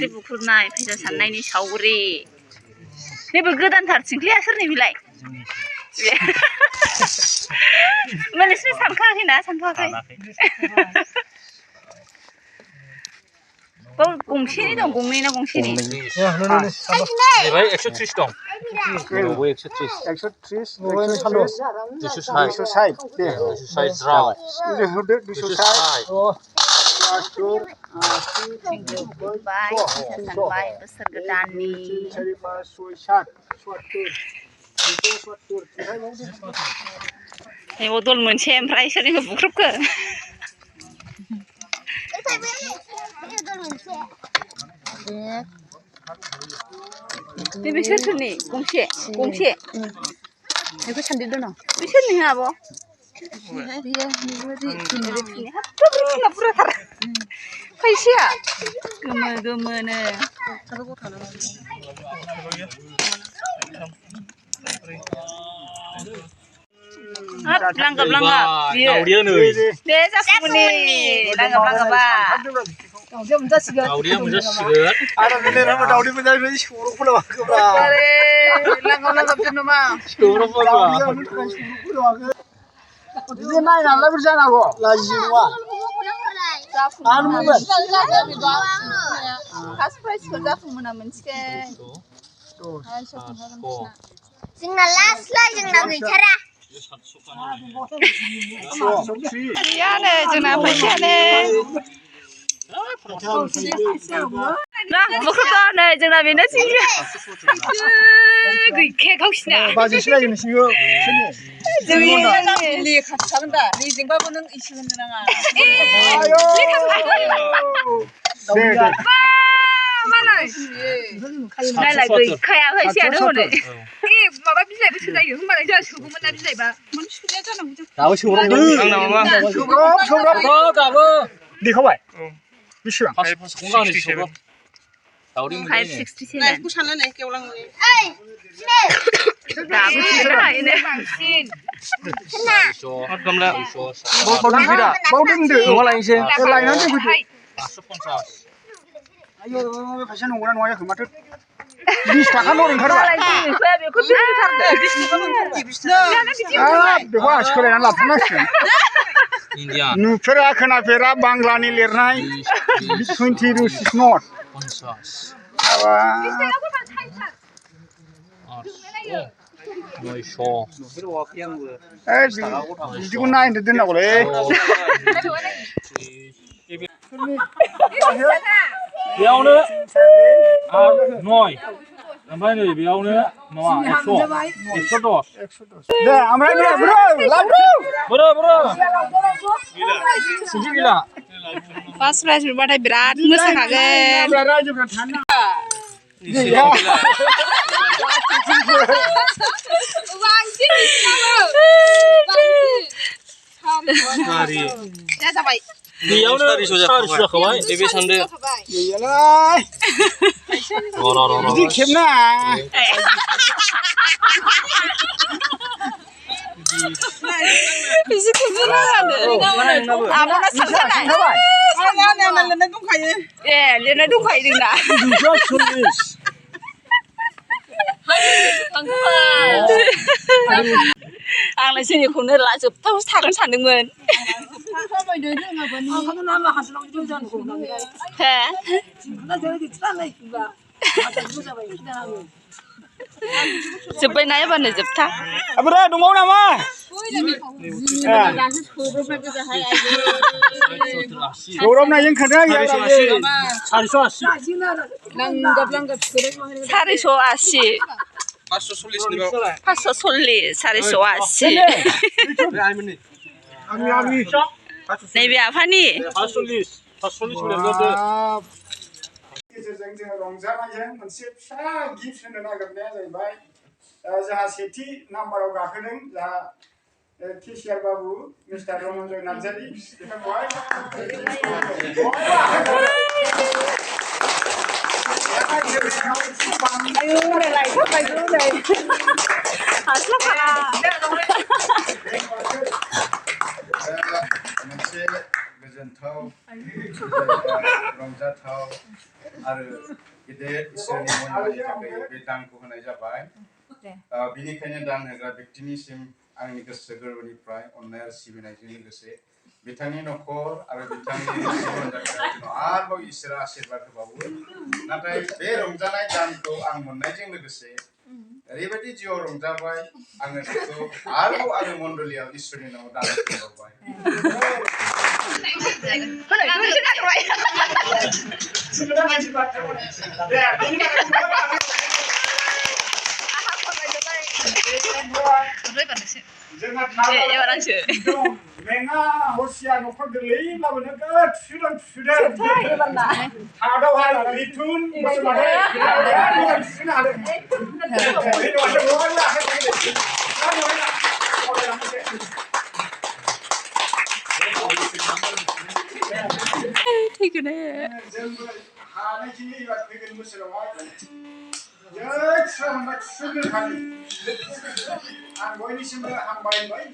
थिंख्लि बुख्रुबनाय फैसा साननायनि सावगारि बेबो गोदानथार थिंख्लिया सोरनि बिलाय मोननैसो सानखायाखैना सानथ'वाखै गंसेनि दं गंनै ना गंसेनि भाई 130 दं बो 130 260 राव 260 बोसोर गोदाननि बदल मोनसे ओमफ्राय सोरनिखौ बुख्रुबखो बे सोरनि गंसे बेखौ सानदेरदों न' बे सोरनि आब' बुरजाथार फैसाया गोमो गोमोनो लांगाब लांगाब बियो दे जासिगोननि लांगाब लांगाबा दावदैया मोनजासिगोन आरो बिलेराबो दावदै मोनजाबाय सौर'खौ लावाखैब्रा आरे लांगाब लांगाब दोनोमा सौर'फोरबा बिदि नायनानैलाय बोरै जानांगौ लाजियो नङा आरो मोनबाय फार्स्ट प्राइजखौ जाफुंमोना मोनसिगोन जोंना लास्टलाय जोंना गैथारा गैयानो जोंना फैसायानो बुख्रुबदो नै जोंना बेनो थिंख्लिया गैखाया गावसिना बाजैसो लायो नोंसिनिखौ जोंनि लेखा थागोन दा लेजेंबाबो नों इसे होननो नाङा दे मालाय नायलाय गैखाया फैसायानो हनै माबा बिलाइबो सोलायो होमबालाय जोंहा सोगौमोन ना बिलाइबा मानो सोलाया जानांगौ जों दाबो सौरावदों आंना मामा सौराव दाबो देखाबाय बेसेबां 567 दावदै 567 नायखौ सानना नाय गेवलां ओइ दाबो सोनो हायोनो बांसिन गमला बावदों न'आव लायनोसै लायनानै दोनफैदो 550 आयौ बे फैसा नंगौना नङा जाखो माथो 20 थाखाल' ओंखारबाय बेखौ बेरायथारदो बेखौ आं सोलायनानै लाबोनांसिगोन इन्डियान नुफेरा खोनाफेरा बांलानि लिरनाय 20 रुपिस नट 50 बिदिखौ नायनो दोननांगौलै बेयावनो 9 ओमफ्राय नै बेयावनो माबा 110 दे ओमफ्राय दे ब्रो गैला फार्स्ट प्राइज मोनबाथाय बिराद मोसाखागोन रायजोफ्रा थानो जाबाय बेयावनो 400 जाखाबाय बे सानदो गैयालाय बिदि खेबनाङा बिदि खेबनाङानो आब'ना सानखानाय लिरनाय दंखायो ए लिरनाय दंखायो जोंना 240 आंलाय जोंनिखौनो जोबथायावसो थागोन सानदोंमोन जोब्बाय ना एबारनो जोबथा ओमफ्राय दंबावो नामा सौरावनायजों खोन्था गैया 480 480 540 480 नैबे आफानि 540 गेजेरजों जोङो रंजानायजों मोनसे फिसा गिफ्ट होनो नागिरनाया जाहैबाय जोंहा सेथि नाम्बाराव गाखोदों जोंहा केसिआर बाबु मिस्टार रमनजय नार्जारि बिथांखौहाय मोनसे गोजोनथाव रंजाथाव आरो गिदिर इसोरनि महिमानि थाखाय बे दानखौ होनाय जाबाय बिनिखायनो दान होग्रा व्यक्तिनिसिम आंनि गोसो गोरबोनिफ्राय अननाय आरो सिबिनायजों लोगोसे बिथांनि न'खर आरो बिथांनि जिबन जाथायाव आरोबाव इसोरा आशीर्बाद होबावो नाथाय बे रंजानाय दानखौ आं मोननायजों लोगोसे ओरैबायदि जिउआव रंजाबाय आङो बेखौ आरोबाव आरो मण्डलियाव इसोरनि नामाव दान होबावबाय जोंहा मेङा हसिया न'खर गोरलैब्लाबो नोगोद थुसुदों थादावहाय रिथुन थुसुनो हादों जोंबो हानायखिनि एबार फैगोन बोसोरावहाय जै थुसुनो खालि आं बयनिसिमबो हामबाय होनबाय